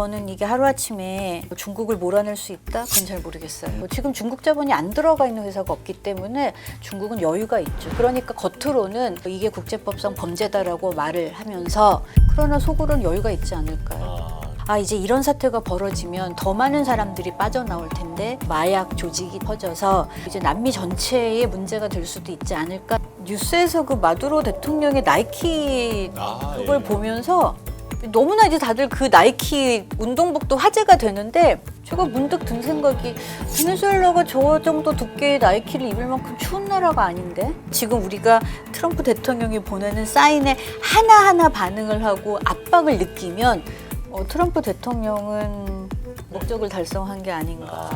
저는 이게 하루아침에 중국을 몰아낼 수 있다? 그건 잘 모르겠어요. 지금 중국 자본이 안 들어가 있는 회사가 없기 때문에 중국은 여유가 있죠. 그러니까 겉으로는 이게 국제법상 범죄다라고 말을 하면서 그러나 속으로는 여유가 있지 않을까요? 이제 이런 사태가 벌어지면 더 많은 사람들이 빠져나올 텐데 마약 조직이 퍼져서 이제 남미 전체에 문제가 될 수도 있지 않을까. 뉴스에서 그 마두로 대통령의 나이키 그걸 보면서 너무나 이제 다들 그 나이키 운동복도 화제가 되는데 제가 문득 든 생각이 베네수엘라가 저 정도 두께의 나이키를 입을 만큼 추운 나라가 아닌데 지금 우리가 트럼프 대통령이 보내는 사인에 하나하나 반응을 하고 압박을 느끼면 트럼프 대통령은 목적을 달성한 게 아닌가.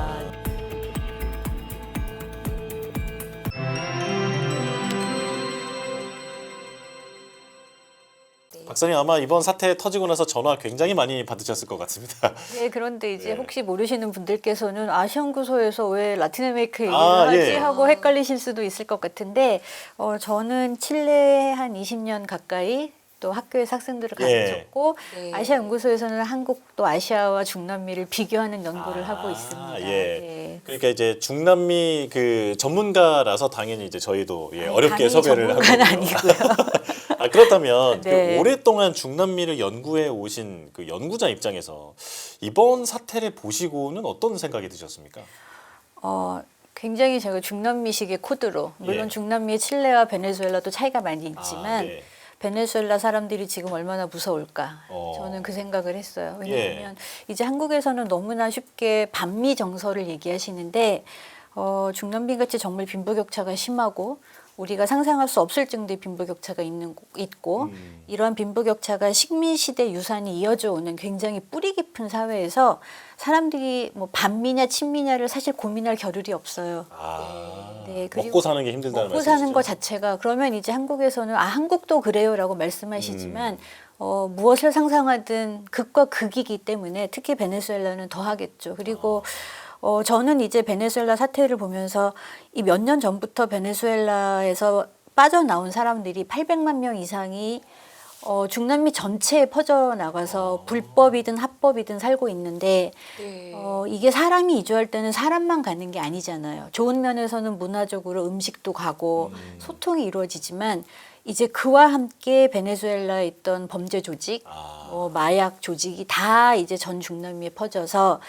박사님 아마 이번 사태 터지고 나서 전화 굉장히 많이 받으셨을 것 같습니다. 네, 그런데 이제 예. 혹시 모르시는 분들께서는 아시연구소에서 왜 라틴 아메리카 얘기를 하지 예. 하고 헷갈리실 수도 있을 것 같은데 저는 칠레에 한 20년 가까이 또 학교에서 학생들을 가르쳤고 네. 아시아 연구소에서는 한국도 아시아와 중남미를 비교하는 연구를 하고 있습니다. 예. 그러니까 이제 중남미 그 전문가라서 당연히 이제 저희도 어렵게 섭외를 하고 전문가는 아니고요. 그렇다면 네. 그 오랫동안 중남미를 연구해 오신 그 연구자 입장에서 이번 사태를 보시고는 어떤 생각이 드셨습니까? 굉장히 제가 중남미식의 코드로 물론 예. 중남미의 칠레와 베네수엘라도 차이가 많이 있지만 예. 베네수엘라 사람들이 지금 얼마나 무서울까 저는 그 생각을 했어요. 왜냐하면 이제 한국에서는 너무나 쉽게 반미 정서를 얘기하시는데 중남미 같이 정말 빈부격차가 심하고 우리가 상상할 수 없을 정도의 빈부격차가 있고 이러한 빈부격차가 식민시대 유산이 이어져 오는 굉장히 뿌리 깊은 사회에서 사람들이 뭐 반미냐 친미냐를 사실 고민할 겨를이 없어요. 네, 그리고 먹고 사는 게 힘들다는 먹고 말씀이시죠? 사는 것 자체가 그러면 이제 한국에서는 한국도 그래요라고 말씀하시지만 무엇을 상상하든 극과 극이기 때문에 특히 베네수엘라는 더 하겠죠. 그리고 저는 이제 베네수엘라 사태를 보면서 이 몇 년 전부터 베네수엘라에서 빠져나온 사람들이 800만 명 이상이 중남미 전체에 퍼져나가서 불법이든 합법이든 살고 있는데 네. 이게 사람이 이주할 때는 사람만 가는 게 아니잖아요. 좋은 면에서는 문화적으로 음식도 가고 소통이 이루어지지만 이제 그와 함께 베네수엘라에 있던 범죄 조직, 마약 조직이 다 이제 전 중남미에 퍼져서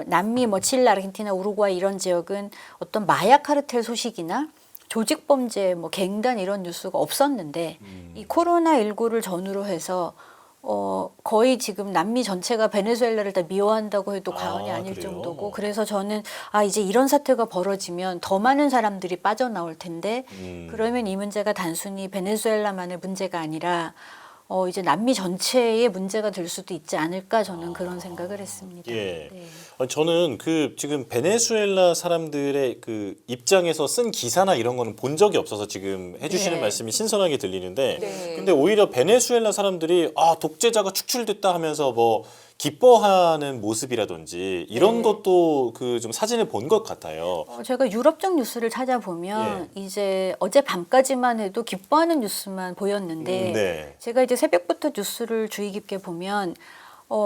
남미, 칠레, 아르헨티나, 우루과이 이런 지역은 어떤 마약 카르텔 소식이나 조직 범죄, 갱단 이런 뉴스가 없었는데 이 코로나19를 전후로 해서 거의 지금 남미 전체가 베네수엘라를 다 미워한다고 해도 과언이 아닐 그래요? 정도고 그래서 저는 이제 이런 사태가 벌어지면 더 많은 사람들이 빠져나올 텐데 그러면 이 문제가 단순히 베네수엘라만의 문제가 아니라 이제 남미 전체의 문제가 될 수도 있지 않을까 저는 그런 생각을 했습니다. 예. 네. 저는 그 지금 베네수엘라 사람들의 그 입장에서 쓴 기사나 이런 거는 본 적이 없어서 지금 해주시는 네. 말씀이 신선하게 들리는데, 네. 근데 오히려 베네수엘라 사람들이 독재자가 축출됐다 하면서 기뻐하는 모습이라든지 이런 네. 것도 그 좀 사진을 본 것 같아요. 제가 유럽 쪽 뉴스를 찾아보면 이제 어제 밤까지만 해도 기뻐하는 뉴스만 보였는데 네. 제가 이제 새벽부터 뉴스를 주의 깊게 보면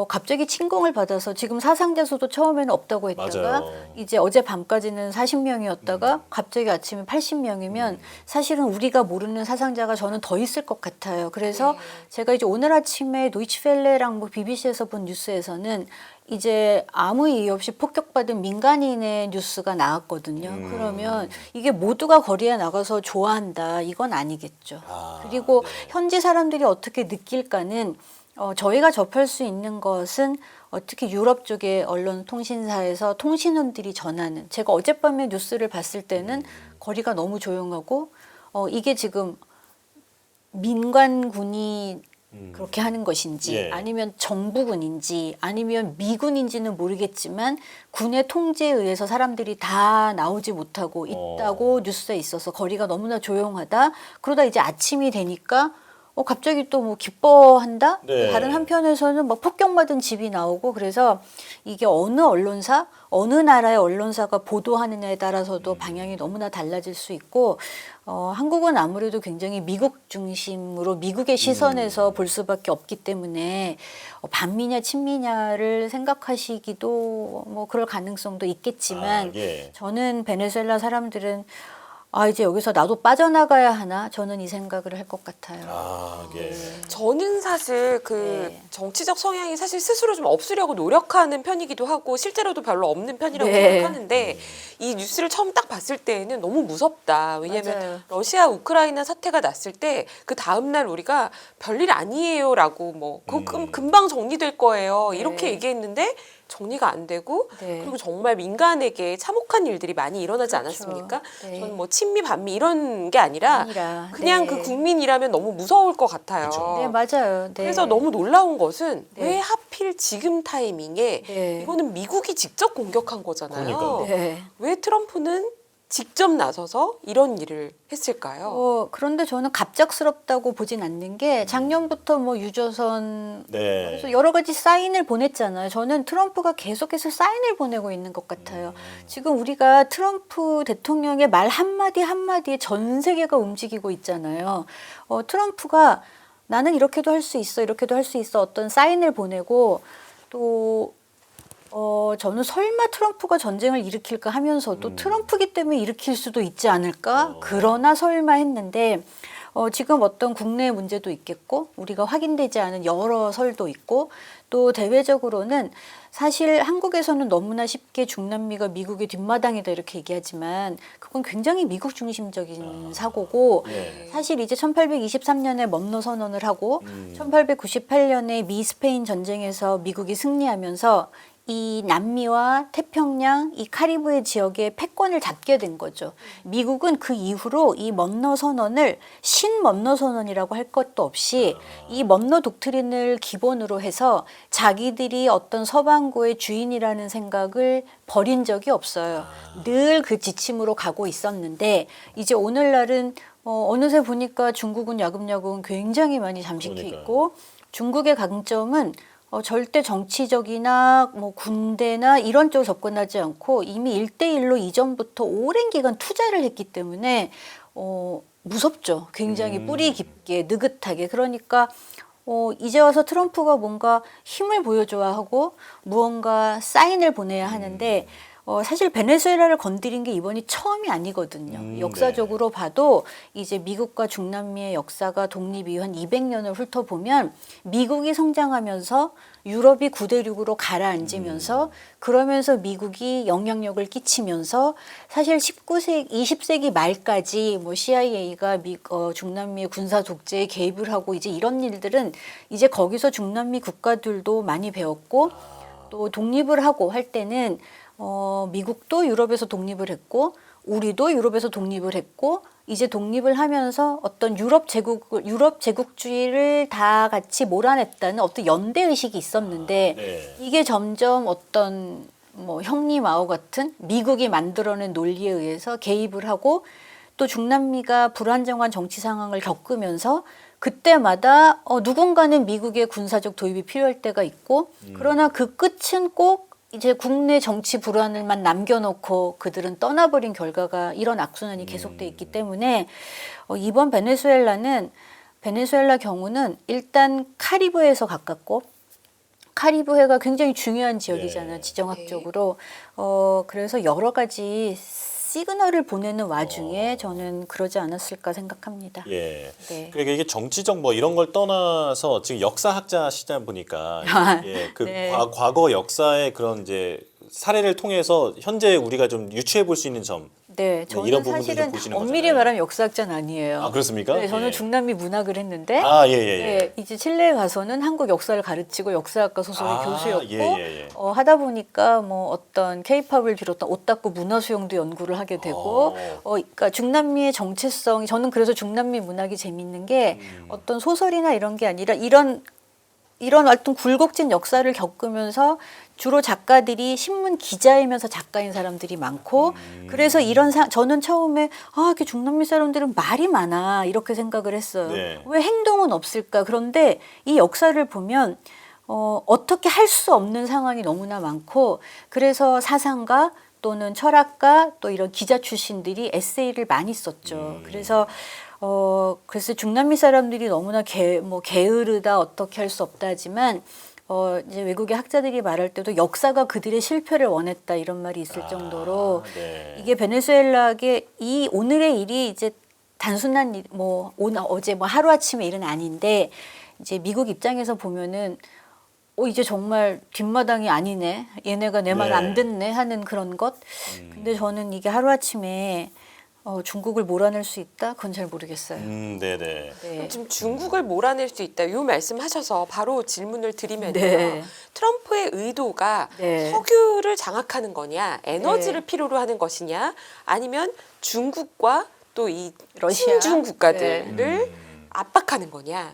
갑자기 침공을 받아서 지금 사상자 수도 처음에는 없다고 했다가 맞아요. 이제 어제 밤까지는 40명이었다가 갑자기 아침에 80명이면 사실은 우리가 모르는 사상자가 저는 더 있을 것 같아요. 그래서 제가 이제 오늘 아침에 도이치벨레랑 BBC에서 본 뉴스에서는 이제 아무 이유 없이 폭격받은 민간인의 뉴스가 나왔거든요. 그러면 이게 모두가 거리에 나가서 좋아한다 이건 아니겠죠. 그리고 현지 사람들이 어떻게 느낄까는 저희가 접할 수 있는 것은 특히 유럽 쪽의 언론 통신사에서 통신원들이 전하는 제가 어젯밤에 뉴스를 봤을 때는 거리가 너무 조용하고 이게 지금 민관군이 그렇게 하는 것인지 아니면 정부군인지 아니면 미군인지는 모르겠지만 군의 통제에 의해서 사람들이 다 나오지 못하고 있다고 뉴스에 있어서 거리가 너무나 조용하다. 그러다 이제 아침이 되니까 갑자기 또 뭐 기뻐한다? 네. 다른 한편에서는 막 폭격맞은 집이 나오고 그래서 이게 어느 언론사, 어느 나라의 언론사가 보도하느냐에 따라서도 방향이 너무나 달라질 수 있고 한국은 아무래도 굉장히 미국 중심으로 미국의 시선에서 볼 수밖에 없기 때문에 반미냐 친미냐를 생각하시기도 뭐 그럴 가능성도 있겠지만 예. 저는 베네수엘라 사람들은 이제 여기서 나도 빠져나가야 하나? 저는 이 생각을 할 것 같아요. 예. 저는 사실 그 네. 정치적 성향이 사실 스스로 좀 없으려고 노력하는 편이기도 하고 실제로도 별로 없는 편이라고 네. 생각하는데 이 뉴스를 처음 딱 봤을 때에는 너무 무섭다. 왜냐하면 맞아요. 러시아 우크라이나 사태가 났을 때 그 다음 날 우리가 별일 아니에요라고 뭐 금방 정리될 거예요. 이렇게 네. 얘기했는데 정리가 안 되고 네. 그리고 정말 민간에게 참혹한 일들이 많이 일어나지 그렇죠. 않았습니까? 네. 저는 뭐 친미 반미 이런 게 아니라 그냥 네. 그 국민이라면 너무 무서울 것 같아요. 그쵸. 네, 맞아요. 네. 그래서 너무 놀라운 것은 네. 왜 하필 지금 타이밍에 네. 이거는 미국이 직접 공격한 거잖아요. 그러니까요. 네. 왜 트럼프는 직접 나서서 이런 일을 했을까요? 그런데 저는 갑작스럽다고 보진 않는 게 작년부터 뭐 유조선 네. 그래서 여러 가지 사인을 보냈잖아요. 저는 트럼프가 계속해서 사인을 보내고 있는 것 같아요. 지금 우리가 트럼프 대통령의 말 한마디 한마디에 전 세계가 움직이고 있잖아요. 트럼프가 나는 이렇게도 할 수 있어, 이렇게도 할 수 있어 어떤 사인을 보내고 또 저는 설마 트럼프가 전쟁을 일으킬까 하면서도 트럼프기 때문에 일으킬 수도 있지 않을까? 그러나 설마 했는데 지금 어떤 국내 문제도 있겠고 우리가 확인되지 않은 여러 설도 있고 또 대외적으로는 사실 한국에서는 너무나 쉽게 중남미가 미국의 뒷마당이다 이렇게 얘기하지만 그건 굉장히 미국 중심적인 사고고 네. 사실 이제 1823년에 멈노 선언을 하고 1898년에 미 스페인 전쟁에서 미국이 승리하면서 이 남미와 태평양, 이 카리브해 지역의 패권을 잡게 된 거죠. 미국은 그 이후로 이 먼너 선언을 신먼너 선언이라고 할 것도 없이 이 먼너 독트린을 기본으로 해서 자기들이 어떤 서방고의 주인이라는 생각을 버린 적이 없어요. 늘 그 지침으로 가고 있었는데 이제 오늘날은 어느새 보니까 중국은 야금야금 굉장히 많이 잠식해 그러니까요. 있고 중국의 강점은 절대 정치적이나 뭐 군대나 이런 쪽으로 접근하지 않고 이미 1대1로 이전부터 오랜 기간 투자를 했기 때문에 무섭죠. 굉장히 뿌리 깊게 느긋하게. 그러니까 이제 와서 트럼프가 뭔가 힘을 보여줘야 하고 무언가 사인을 보내야 하는데 사실 베네수엘라를 건드린 게 이번이 처음이 아니거든요. 역사적으로 봐도 이제 미국과 중남미의 역사가 독립 이후 한 200년을 훑어보면 미국이 성장하면서 유럽이 9대6으로 가라앉으면서 그러면서 미국이 영향력을 끼치면서 사실 20세기 말까지 뭐 CIA가 중남미의 군사 독재에 개입을 하고 이제 이런 일들은 이제 거기서 중남미 국가들도 많이 배웠고 또 독립을 하고 할 때는 미국도 유럽에서 독립을 했고 우리도 유럽에서 독립을 했고 이제 독립을 하면서 어떤 유럽 제국주의를 다 같이 몰아냈다는 어떤 연대 의식이 있었는데 네. 이게 점점 어떤 뭐 형리 마오 같은 미국이 만들어낸 논리에 의해서 개입을 하고 또 중남미가 불안정한 정치 상황을 겪으면서 그때마다 누군가는 미국의 군사적 도입이 필요할 때가 있고 그러나 그 끝은 꼭 이제 국내 정치 불안을만 남겨놓고 그들은 떠나버린 결과가 이런 악순환이 계속돼 있기 때문에 이번 베네수엘라 경우는 일단 카리브해에서 가깝고 카리브해가 굉장히 중요한 지역이잖아요. 네. 지정학적으로. 그래서 여러 가지 시그널을 보내는 와중에 저는 그러지 않았을까 생각합니다. 예. 네. 그러니까 이게 정치적 뭐 이런 걸 떠나서 지금 역사학자시다 보니까 예, 그 네. 과거 역사의 그런 이제 사례를 통해서 현재 우리가 좀 유추해 볼 수 있는 점. 네, 저는 이런 부분들을 좀 사실은 보시는 엄밀히 거잖아요. 말하면 역사학자는 아니에요. 아, 그렇습니까? 네, 저는 예. 중남미 문학을 했는데 예. 네, 이제 칠레에 가서는 한국 역사를 가르치고 역사학과 소속의 교수였고 예. 하다 보니까 뭐 어떤 케이팝을 비롯한 오타쿠 문화 수용도 연구를 하게 되고 그러니까 중남미의 정체성이 저는 그래서 중남미 문학이 재밌는 게 어떤 소설이나 이런 게 아니라 이런 이런 어떤 굴곡진 역사를 겪으면서 주로 작가들이 신문 기자이면서 작가인 사람들이 많고 그래서 저는 처음에 이렇게 중남미 사람들은 말이 많아 이렇게 생각을 했어요. 네. 왜 행동은 없을까? 그런데 이 역사를 보면 어떻게 할 수 없는 상황이 너무나 많고 그래서 사상가 또는 철학가 또 이런 기자 출신들이 에세이를 많이 썼죠. 그래서 중남미 사람들이 너무나 게으르다 어떻게 할 수 없다 하지만 이제 외국의 학자들이 말할 때도 역사가 그들의 실패를 원했다 이런 말이 있을 정도로 네. 이게 베네수엘라의 이 오늘의 일이 이제 단순한 일, 오늘 어제 하루 아침의 일은 아닌데 이제 미국 입장에서 보면은 이제 정말 뒷마당이 아니네. 얘네가 내 말 안 네. 듣네 하는 그런 것. 근데 저는 이게 하루아침에 중국을 몰아낼 수 있다? 그건 잘 모르겠어요. 네네. 네. 지금 중국을 몰아낼 수 있다. 이 말씀하셔서 바로 질문을 드리면요. 네. 트럼프의 의도가 네. 석유를 장악하는 거냐, 에너지를 네. 필요로 하는 것이냐, 아니면 중국과 또 이 러시아. 친중 국가들을 네. 압박하는 거냐.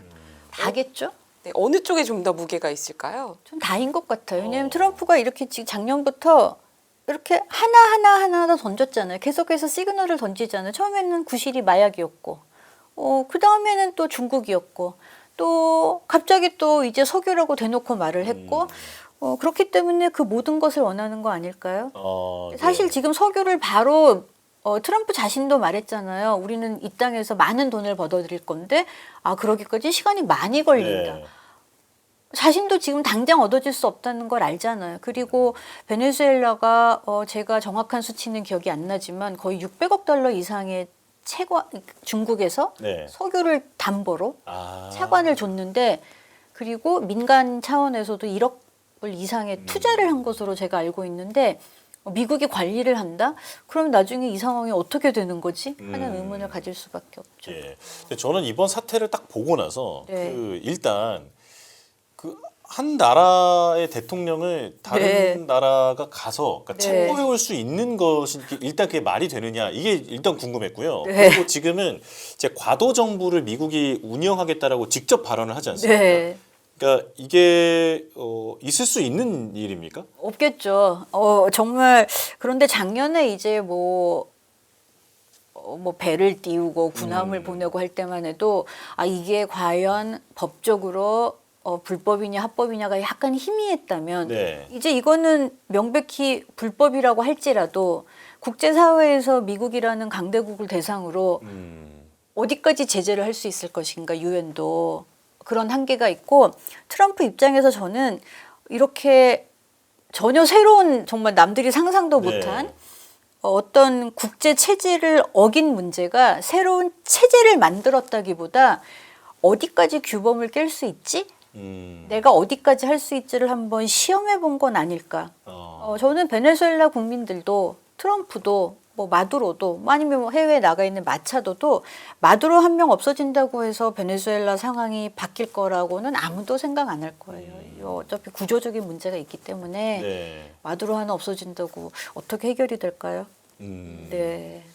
다겠죠? 네, 어느 쪽에 좀 더 무게가 있을까요? 전 다인 것 같아요. 왜냐하면 트럼프가 이렇게 지금 작년부터 이렇게 하나 던졌잖아요. 계속해서 시그널을 던지잖아요. 처음에는 구실이 마약이었고, 그 다음에는 또 중국이었고, 또 갑자기 또 이제 석유라고 대놓고 말을 했고, 그렇기 때문에 그 모든 것을 원하는 거 아닐까요? 사실 네. 지금 석유를 바로 트럼프 자신도 말했잖아요. 우리는 이 땅에서 많은 돈을 벌어들일 건데, 그러기까지 시간이 많이 걸린다. 네. 자신도 지금 당장 얻어질 수 없다는 걸 알잖아요. 그리고 베네수엘라가 제가 정확한 수치는 기억이 안 나지만 거의 600억 달러 이상의 중국에서 네. 석유를 담보로 아. 차관을 줬는데 그리고 민간 차원에서도 1억 불 이상의 투자를 한 것으로 제가 알고 있는데 미국이 관리를 한다? 그럼 나중에 이 상황이 어떻게 되는 거지? 하는 의문을 가질 수밖에 없죠. 예. 근데 저는 이번 사태를 딱 보고 나서 네. 일단 한 나라의 대통령을 다른 네. 나라가 가서 그러니까 네. 참고해 올 수 있는 것이 일단 그게 말이 되느냐 이게 일단 궁금했고요. 네. 그리고 지금은 이제 과도 정부를 미국이 운영하겠다라고 직접 발언을 하지 않습니까? 네. 그러니까 이게 있을 수 있는 일입니까? 없겠죠. 정말 그런데 작년에 이제 뭐 배를 띄우고 군함을 보내고 할 때만 해도 이게 과연 법적으로 불법이냐 합법이냐가 약간 희미했다면 네. 이제 이거는 명백히 불법이라고 할지라도 국제사회에서 미국이라는 강대국을 대상으로 어디까지 제재를 할 수 있을 것인가 유엔도 그런 한계가 있고 트럼프 입장에서 저는 이렇게 전혀 새로운 정말 남들이 상상도 네. 못한 어떤 국제 체제를 어긴 문제가 새로운 체제를 만들었다기보다 어디까지 규범을 깰 수 있지? 내가 어디까지 할 수 있지를 한번 시험해 본 건 아닐까. 저는 베네수엘라 국민들도 트럼프도 마두로도 아니면 해외에 나가 있는 마차도도 마두로 한 명 없어진다고 해서 베네수엘라 상황이 바뀔 거라고는 아무도 생각 안 할 거예요. 어차피 구조적인 문제가 있기 때문에 네. 마두로 하나 없어진다고 어떻게 해결이 될까요? 네.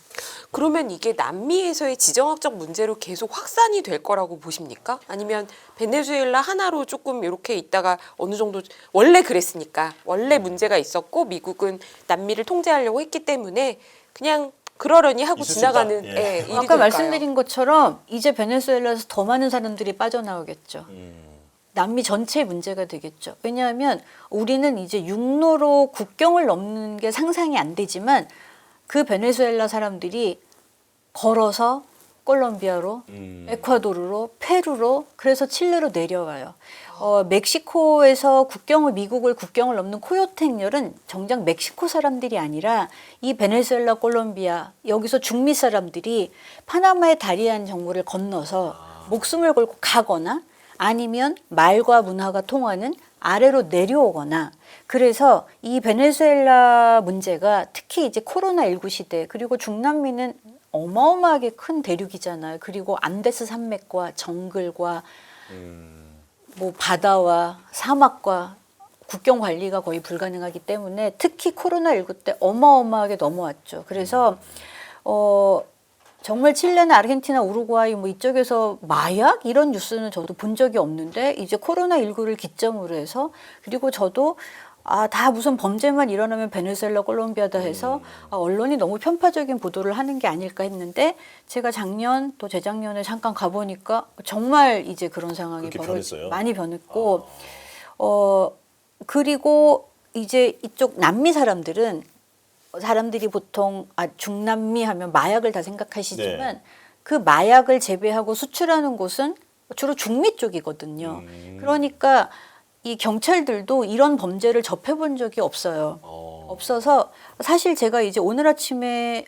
그러면 이게 남미에서의 지정학적 문제로 계속 확산이 될 거라고 보십니까? 아니면 베네수엘라 하나로 조금 이렇게 있다가 어느 정도 원래 그랬으니까 원래 문제가 있었고 미국은 남미를 통제하려고 했기 때문에 그냥 그러려니 하고 있을 수 지나가는 있다. 예. 일이 아까 될까요? 말씀드린 것처럼 이제 베네수엘라에서 더 많은 사람들이 빠져나오겠죠. 남미 전체의 문제가 되겠죠. 왜냐하면 우리는 이제 육로로 국경을 넘는 게 상상이 안 되지만 그 베네수엘라 사람들이 걸어서 콜롬비아로, 에콰도르로, 페루로, 그래서 칠레로 내려와요. 멕시코에서 미국을 국경을 넘는 코요테 행렬은 정작 멕시코 사람들이 아니라 이 베네수엘라, 콜롬비아, 여기서 중미 사람들이 파나마의 다리안 정부를 건너서 목숨을 걸고 가거나 아니면 말과 문화가 통하는 아래로 내려오거나 그래서 이 베네수엘라 문제가 특히 이제 코로나19 시대 그리고 중남미는 어마어마하게 큰 대륙이잖아요. 그리고 안데스 산맥과 정글과 바다와 사막과 국경 관리가 거의 불가능하기 때문에 특히 코로나19 때 어마어마하게 넘어왔죠. 그래서 정말 칠레나 아르헨티나, 우루과이 뭐 이쪽에서 마약 이런 뉴스는 저도 본 적이 없는데 이제 코로나19를 기점으로 해서 그리고 저도 다 무슨 범죄만 일어나면 베네수엘라, 콜롬비아다 해서 언론이 너무 편파적인 보도를 하는 게 아닐까 했는데 제가 작년 또 재작년에 잠깐 가보니까 정말 이제 그런 상황이 그렇게 변했어요? 많이 변했고 그리고 이제 이쪽 남미 사람들이 보통 중남미 하면 마약을 다 생각하시지만 네. 그 마약을 재배하고 수출하는 곳은 주로 중미 쪽이거든요. 그러니까 이 경찰들도 이런 범죄를 접해본 적이 없어요. 없어서 사실 제가 이제 오늘 아침에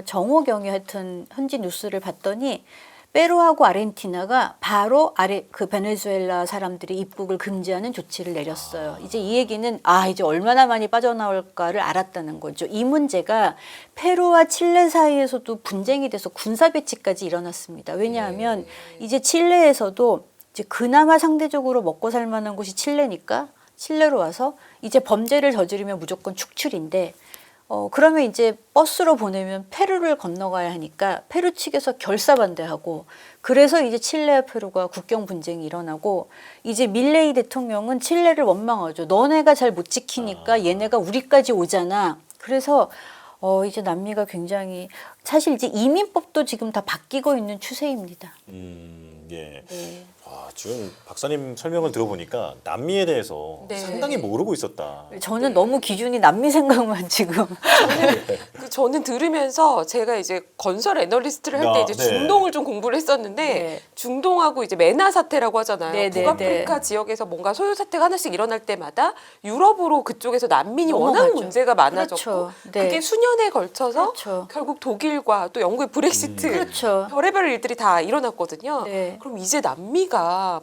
정오경에 하여튼 현지 뉴스를 봤더니 페루하고 아르헨티나가 바로 그 베네수엘라 사람들이 입국을 금지하는 조치를 내렸어요. 이제 이 얘기는 이제 얼마나 많이 빠져나올까를 알았다는 거죠. 이 문제가 페루와 칠레 사이에서도 분쟁이 돼서 군사 배치까지 일어났습니다. 왜냐하면 이제 칠레에서도 이제 그나마 상대적으로 먹고 살 만한 곳이 칠레니까 칠레로 와서 이제 범죄를 저지르면 무조건 축출인데 그러면 이제 버스로 보내면 페루를 건너가야 하니까 페루 측에서 결사반대하고 그래서 이제 칠레와 페루가 국경 분쟁이 일어나고 이제 밀레이 대통령은 칠레를 원망하죠. 너네가 잘 못 지키니까 얘네가 우리까지 오잖아. 그래서 이제 남미가 굉장히 사실 이제 이민법도 지금 다 바뀌고 있는 추세입니다. 예. 네. 지금 박사님 설명을 들어보니까 남미에 대해서 네. 상당히 모르고 있었다. 저는 너무 기준이 남미 생각만 지금. 저는 들으면서 제가 이제 건설 애널리스트를 할 때 이제 네. 중동을 좀 공부를 했었는데 네. 중동하고 이제 메나 사태라고 하잖아요. 네, 네, 북아프리카 네. 지역에서 뭔가 소요 사태가 하나씩 일어날 때마다 유럽으로 그쪽에서 난민이 워낙 넘어가죠. 문제가 많아졌고 그렇죠. 네. 그게 수년에 걸쳐서 그렇죠. 결국 독일과 또 영국의 브렉시트 그렇죠. 별의별 일들이 다 일어났거든요. 네. 그럼 이제 남미가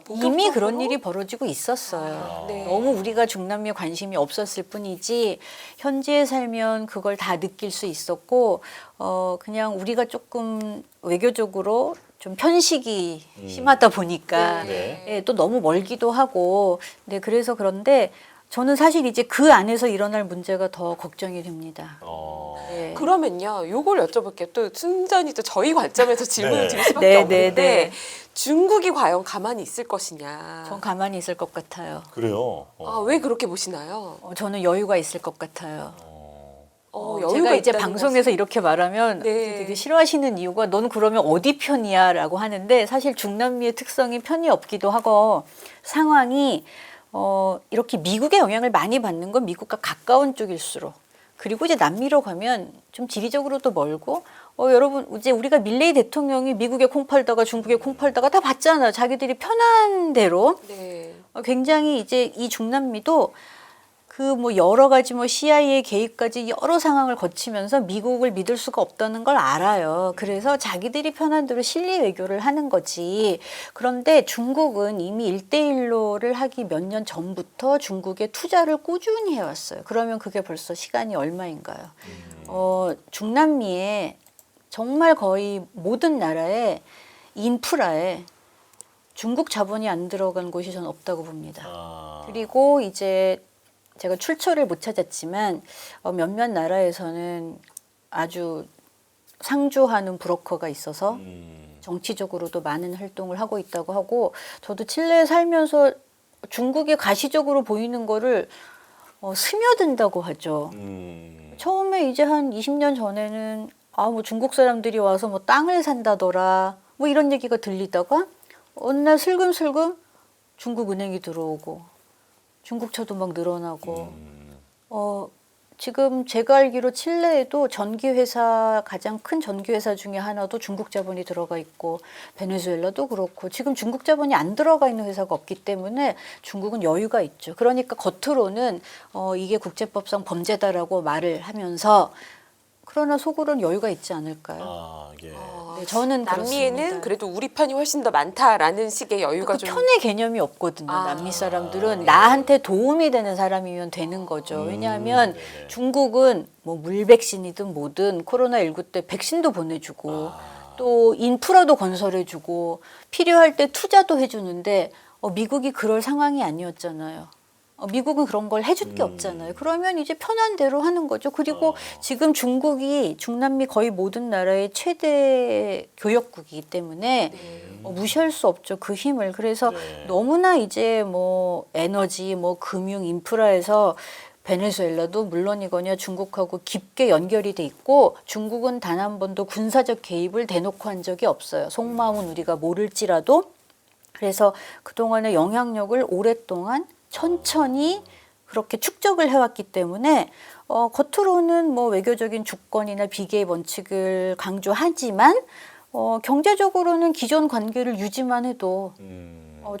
이미 본격적으로 그런 일이 벌어지고 있었어요. 네. 너무 우리가 중남미에 관심이 없었을 뿐이지 현지에 살면 그걸 다 느낄 수 있었고 그냥 우리가 조금 외교적으로 좀 편식이 심하다 보니까 네. 예, 또 너무 멀기도 하고 네, 그래서 그런데 저는 사실 이제 그 안에서 일어날 문제가 더 걱정이 됩니다. 네. 그러면요, 요걸 여쭤볼게요. 또 순전히 또 저희 관점에서 질문을 네. 드릴 수밖에 네, 없는데 네, 네. 중국이 과연 가만히 있을 것이냐? 전 가만히 있을 것 같아요. 그래요. 왜 그렇게 보시나요? 저는 여유가 있을 것 같아요. 여유가 제가 이제 있다는 방송에서 이렇게 말하면 네. 되게 싫어하시는 이유가 너는 그러면 어디 편이야라고 하는데 사실 중남미의 특성이 편이 없기도 하고 상황이 이렇게 미국의 영향을 많이 받는 건 미국과 가까운 쪽일수록 그리고 이제 남미로 가면 좀 지리적으로도 멀고 여러분 이제 우리가 밀레이 대통령이 미국에 콩 팔다가 중국에 콩 팔다가 다 봤잖아요. 자기들이 편한 대로 네. 굉장히 이제 이 중남미도 그 뭐 여러 가지 뭐 CIA 개입까지 여러 상황을 거치면서 미국을 믿을 수가 없다는 걸 알아요. 그래서 자기들이 편한 대로 실리 외교를 하는 거지. 그런데 중국은 이미 1대1로를 하기 몇 년 전부터 중국에 투자를 꾸준히 해왔어요. 그러면 그게 벌써 시간이 얼마인가요? 중남미에 정말 거의 모든 나라의 인프라에 중국 자본이 안 들어간 곳이 저는 없다고 봅니다. 그리고 이제 제가 출처를 못 찾았지만 몇몇 나라에서는 아주 상주하는 브로커가 있어서 정치적으로도 많은 활동을 하고 있다고 하고 저도 칠레에 살면서 중국이 가시적으로 보이는 거를 스며든다고 하죠. 처음에 이제 한 20년 전에는 뭐 중국 사람들이 와서 뭐 땅을 산다더라 뭐 이런 얘기가 들리다가 어느 날 슬금슬금 중국 은행이 들어오고 중국차도 막 늘어나고 지금 제가 알기로 칠레에도 전기회사 가장 큰 전기회사 중에 하나도 중국 자본이 들어가 있고 베네수엘라도 그렇고 지금 중국 자본이 안 들어가 있는 회사가 없기 때문에 중국은 여유가 있죠. 그러니까 겉으로는 이게 국제법상 범죄다라고 말을 하면서 그러나 속으로는 여유가 있지 않을까요? 예. 네, 저는 남미에는 그렇습니다. 그래도 우리 편이 훨씬 더 많다라는 식의 여유가 그 좀 편의 개념이 없거든요. 남미 사람들은 나한테 도움이 되는 사람이면 되는 거죠. 왜냐하면 네네. 중국은 뭐 물백신이든 뭐든 코로나19 때 백신도 보내주고 또 인프라도 건설해주고 필요할 때 투자도 해주는데 미국이 그럴 상황이 아니었잖아요. 미국은 그런 걸 해줄 게 없잖아요. 그러면 이제 편한 대로 하는 거죠. 그리고 지금 중국이 중남미 거의 모든 나라의 최대 교역국이기 때문에 무시할 수 없죠. 그 힘을. 그래서 네. 너무나 이제 뭐 에너지, 뭐 금융, 인프라에서 베네수엘라도 물론이거냐 중국하고 깊게 연결이 돼 있고 중국은 단 한 번도 군사적 개입을 대놓고 한 적이 없어요. 속마음은 우리가 모를지라도. 그래서 그동안의 영향력을 오랫동안 천천히 그렇게 축적을 해왔기 때문에 겉으로는 뭐 외교적인 주권이나 비계의 원칙을 강조하지만 경제적으로는 기존 관계를 유지만 해도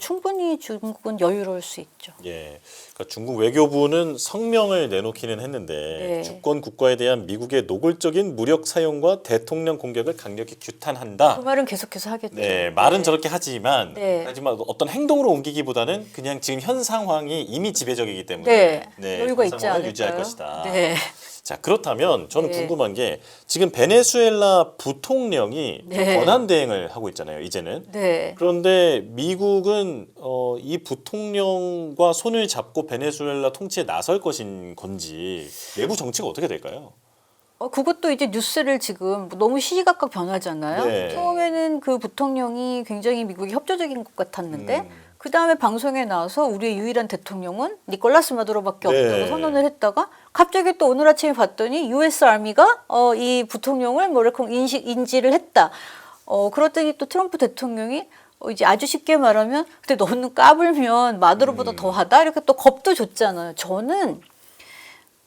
충분히 중국은 여유로울 수 있죠. 예, 그러니까 중국 외교부는 성명을 내놓기는 했는데 네. 주권 국가에 대한 미국의 노골적인 무력 사용과 대통령 공격을 강력히 규탄한다. 그 말은 계속해서 하겠죠. 네, 말은 저렇게 하지만 네. 하지만 어떤 행동으로 옮기기보다는 그냥 지금 현 상황이 이미 지배적이기 때문에 네, 여유가 현 있지 상황을 않을까요? 유지할 것이다. 네. 자, 그렇다면 저는 네. 궁금한 게 지금 베네수엘라 부통령이 네. 권한 대행을 하고 있잖아요, 이제는. 네. 그런데 미국은 이 부통령과 손을 잡고 베네수엘라 통치에 나설 것인 건지 내부 정치가 어떻게 될까요? 그것도 이제 뉴스를 지금 너무 시시각각 변하잖아요. 네. 처음에는 그 부통령이 굉장히 미국이 협조적인 것 같았는데 그 다음에 방송에 나와서 우리의 유일한 대통령은 니콜라스 마두로밖에 네. 없다고 선언을 했다가 갑자기 또 오늘 아침에 봤더니 US 아미가 이 부통령을 뭐 이렇게 인지를 했다. 그랬더니 또 트럼프 대통령이 이제 아주 쉽게 말하면 근데 너는 까불면 마두로보다 더하다 이렇게 또 겁도 줬잖아요. 저는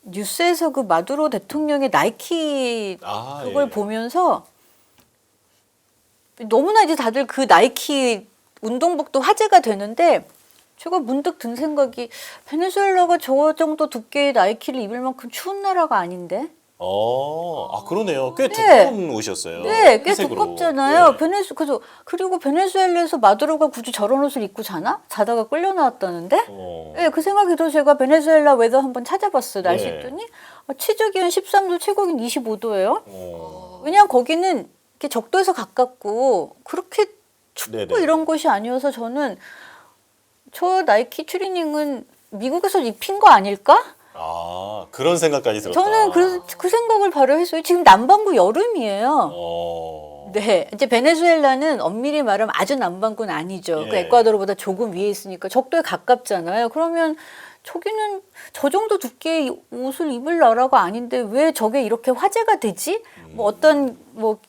뉴스에서 그 마두로 대통령의 나이키 그걸 예. 보면서 너무나 이제 다들 그 나이키 운동복도 화제가 되는데 제가 문득 든 생각이 베네수엘라가 저 정도 두께의 나이키를 입을 만큼 추운 나라가 아닌데? 그러네요. 꽤 네. 두꺼운 옷이었어요. 네, 꽤 회색으로. 두껍잖아요. 네. 그리고 베네수엘라에서 마두로가 굳이 저런 옷을 입고 자나? 자다가 끌려 나왔다는데? 네, 그 생각이 들어서 제가 베네수엘라 웨더 한번 찾아봤어요. 날씨 네. 했더니 최저기온 13도, 최고기온 25도예요. 어. 왜냐하면 거기는 이렇게 적도에서 가깝고 그렇게 춥고 네네. 이런 곳이 아니어서 저는 저 나이키 추리닝은 미국에서 입힌 거 아닐까? 그런 생각까지 들었다. 저는 그 생각을 바로 했어요. 지금 남반구 여름이에요. 네, 이제 베네수엘라는 엄밀히 말하면 아주 남반구는 아니죠. 그 예. 에콰도르보다 조금 위에 있으니까 적도에 가깝잖아요. 그러면 저기는 저 정도 두께의 옷을 입을 나라가 아닌데 왜 저게 이렇게 화제가 되지? 뭐 어떤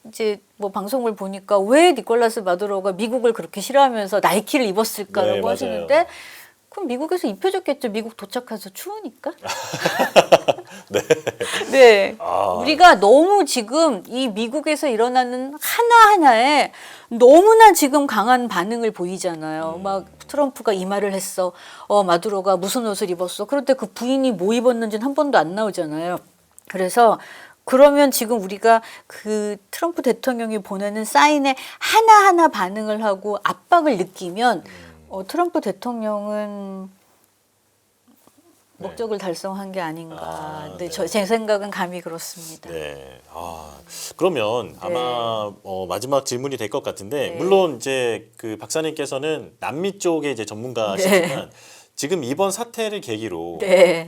이제 방송을 보니까 왜 니콜라스 마두로가 미국을 그렇게 싫어하면서 나이키를 입었을까라고 네, 맞아요. 하시는데 그럼 미국에서 입혀줬겠죠. 미국 도착해서 추우니까. 네. 우리가 너무 지금 이 미국에서 일어나는 하나하나에 너무나 지금 강한 반응을 보이잖아요. 막 트럼프가 이 말을 했어. 마두로가 무슨 옷을 입었어. 그런데 그 부인이 뭐 입었는지는 한 번도 안 나오잖아요. 그래서 그러면 지금 우리가 그 트럼프 대통령이 보내는 사인에 하나하나 반응을 하고 압박을 느끼면 트럼프 대통령은 목적을 달성한 게 아닌가. 네, 제 생각은 감히 그렇습니다. 네. 그러면 아마 마지막 질문이 될 것 같은데 물론 이제 그 박사님께서는 남미 쪽의 이제 전문가시지만 지금 이번 사태를 계기로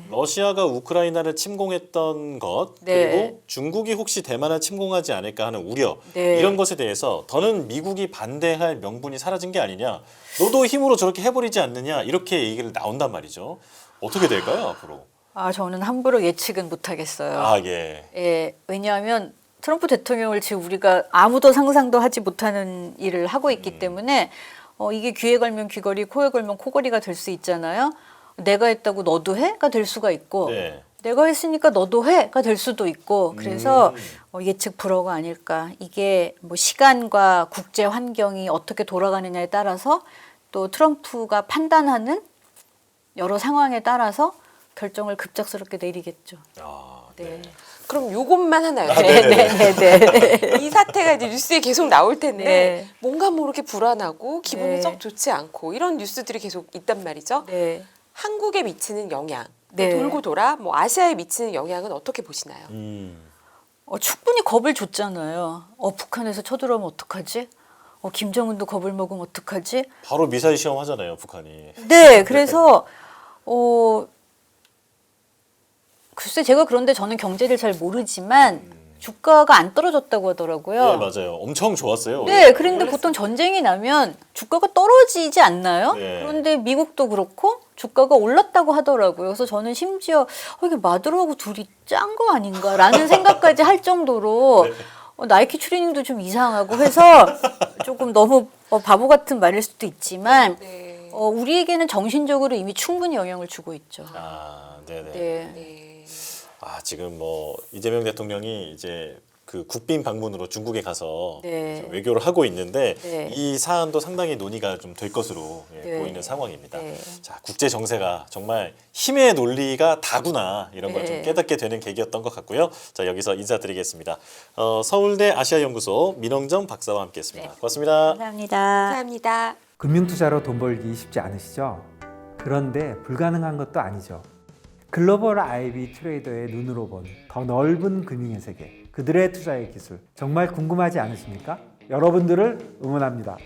러시아가 우크라이나를 침공했던 것 그리고 중국이 혹시 대만을 침공하지 않을까 하는 우려 이런 것에 대해서 더는 미국이 반대할 명분이 사라진 게 아니냐. 너도 힘으로 저렇게 해버리지 않느냐 이렇게 얘기를 나온단 말이죠. 어떻게 될까요 앞으로? 저는 함부로 예측은 못하겠어요. 예. 왜냐하면 트럼프 대통령을 지금 우리가 아무도 상상도 하지 못하는 일을 하고 있기 때문에 이게 귀에 걸면 귀걸이, 코에 걸면 코걸이가 될 수 있잖아요. 내가 했다고 너도 해?가 될 수가 있고 내가 했으니까 너도 해?가 될 수도 있고 그래서 예측 불허가 아닐까. 이게 뭐 시간과 국제 환경이 어떻게 돌아가느냐에 따라서 또 트럼프가 판단하는 여러 상황에 따라서 결정을 급작스럽게 내리겠죠. 네. 그럼 요것만 하나요? 네. 이 사태가 이제 뉴스에 계속 나올 텐데 네. 뭔가 모르게 불안하고 기분이 네. 썩 좋지 않고 이런 뉴스들이 계속 있단 말이죠. 네. 한국에 미치는 영향, 네. 돌고 돌아 뭐 아시아에 미치는 영향은 어떻게 보시나요? 충분히 겁을 줬잖아요. 북한에서 쳐들어오면 어떡하지? 김정은도 겁을 먹으면 어떡하지? 바로 미사일 시험하잖아요 북한이. 네, 그래서 글쎄 제가 그런데 저는 경제를 잘 모르지만 주가가 안 떨어졌다고 하더라고요. 네, 맞아요. 엄청 좋았어요. 네, 그런데 보통 전쟁이 나면 주가가 떨어지지 않나요? 네. 그런데 미국도 그렇고 주가가 올랐다고 하더라고요. 그래서 저는 심지어 이게 마두로하고 둘이 짠 거 아닌가라는 생각까지 할 정도로 나이키 추리닝도 좀 이상하고 해서 조금 너무 바보 같은 말일 수도 있지만 네. 우리에게는 정신적으로 이미 충분히 영향을 주고 있죠. 아, 네네. 네. 네. 아, 지금 뭐 이재명 대통령이 이제 그 국빈 방문으로 중국에 가서 네. 외교를 하고 있는데 네. 이 사안도 상당히 논의가 좀 될 것으로 네. 보이는 상황입니다. 네. 자, 국제 정세가 정말 힘의 논리가 다구나 이런 걸 좀 네. 깨닫게 되는 계기였던 것 같고요. 자, 여기서 인사드리겠습니다. 서울대 아시아연구소 민홍정 박사와 함께했습니다. 고맙습니다. 감사합니다. 감사합니다. 금융투자로 돈 벌기 쉽지 않으시죠? 그런데 불가능한 것도 아니죠. 글로벌 IB 트레이더의 눈으로 본 더 넓은 금융의 세계, 그들의 투자의 기술 정말 궁금하지 않으십니까? 여러분들을 응원합니다.